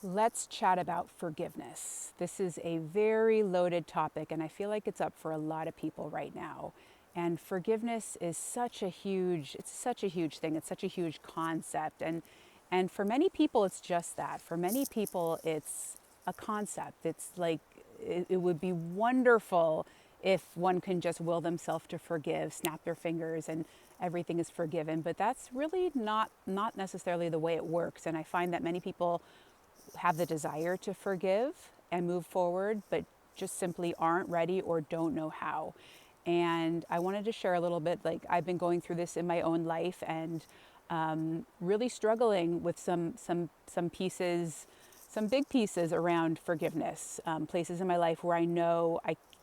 Let's chat about forgiveness. This is a very loaded topic, and I feel like it's up for a lot of people right now. And forgiveness is it's such a huge thing. It's such a huge concept. And for many people, it's just that. For many people, it's a concept. It's like, it would be wonderful if one can just will themselves to forgive, snap their fingers, and everything is forgiven. But that's really not necessarily the way it works. And I find that many people have the desire to forgive and move forward, but just simply aren't ready or don't know how. And I wanted to share a little bit, like I've been going through this in my own life and really struggling with some pieces, some big pieces around forgiveness, places in my life where I know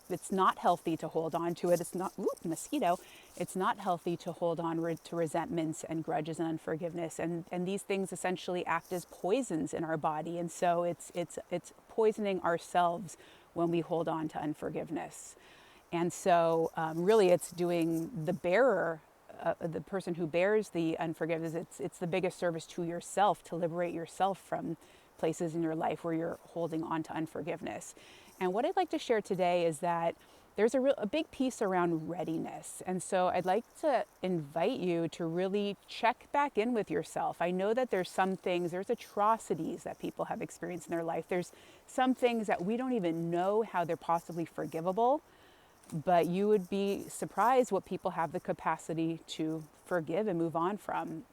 it's not healthy to hold on to it. It's not, mosquito. It's not healthy to hold on to resentments and grudges and unforgiveness. And these things essentially act as poisons in our body. And so it's poisoning ourselves when we hold on to unforgiveness. And so really it's doing the bearer, the person who bears the unforgiveness, it's the biggest service to yourself to liberate yourself from places in your life where you're holding on to unforgiveness. And what I'd like to share today is that there's a big piece around readiness. And so I'd like to invite you to really check back in with yourself. I know that there's some things, there's atrocities that people have experienced in their life. There's some things that we don't even know how they're possibly forgivable, but you would be surprised what people have the capacity to forgive and move on from.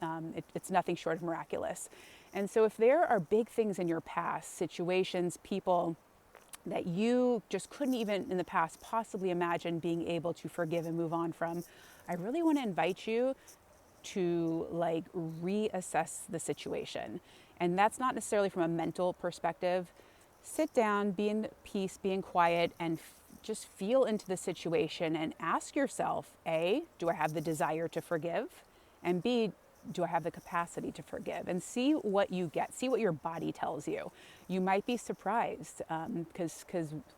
It's nothing short of miraculous. And so if there are big things in your past, situations, people that you just couldn't even in the past possibly imagine being able to forgive and move on from, I really want to invite you to like reassess the situation. And that's not necessarily from a mental perspective. Sit down, be in peace, be in quiet, and just feel into the situation and ask yourself, A, do I have the desire to forgive? And B, do I have the capacity to forgive? And see what you get, see what your body tells you. You might be surprised because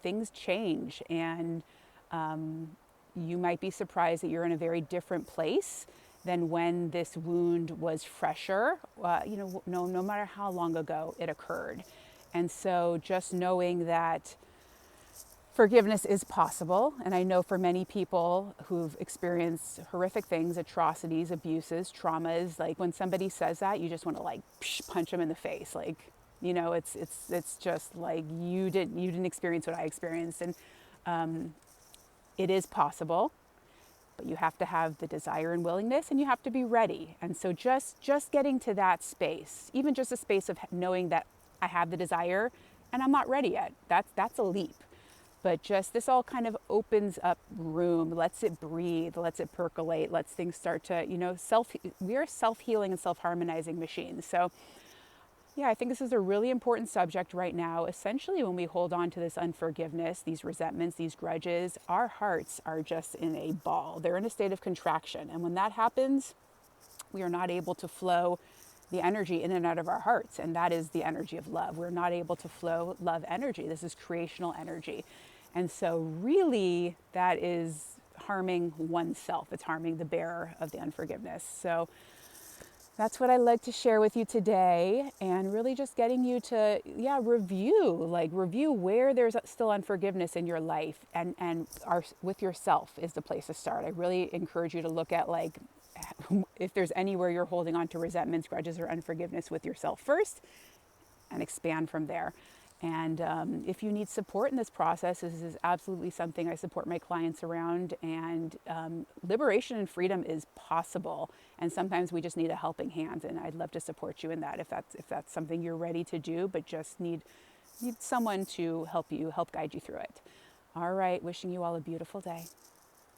things change, and you might be surprised that you're in a very different place than when this wound was fresher, no matter how long ago it occurred. And so just knowing that forgiveness is possible. And I know for many people who've experienced horrific things, atrocities, abuses, traumas, like when somebody says that, you just want to like punch them in the face. Like, it's just like you didn't experience what I experienced. And it is possible, but you have to have the desire and willingness, and you have to be ready. And so just getting to that space, even just a space of knowing that I have the desire and I'm not ready yet, that's a leap. But just this all kind of opens up room, lets it breathe, lets it percolate, lets things start to, we are self-healing and self-harmonizing machines. So yeah, I think this is a really important subject right now. Essentially, when we hold on to this unforgiveness, these resentments, these grudges, our hearts are just in a ball. They're in a state of contraction. And when that happens, we are not able to flow the energy in and out of our hearts. And that is the energy of love. We're not able to flow love energy. This is creational energy. And so really that is harming oneself. It's harming the bearer of the unforgiveness. So that's what I'd like to share with you today, and really just getting you to, review where there's still unforgiveness in your life, and with yourself is the place to start. I really encourage you to look at like, if there's anywhere you're holding on to resentments, grudges, or unforgiveness with yourself first, and expand from there. And if you need support in this process, this is absolutely something I support my clients around. And liberation and freedom is possible. And sometimes we just need a helping hand. And I'd love to support you in that if that's something you're ready to do, but just need someone to help guide you through it. All right, wishing you all a beautiful day.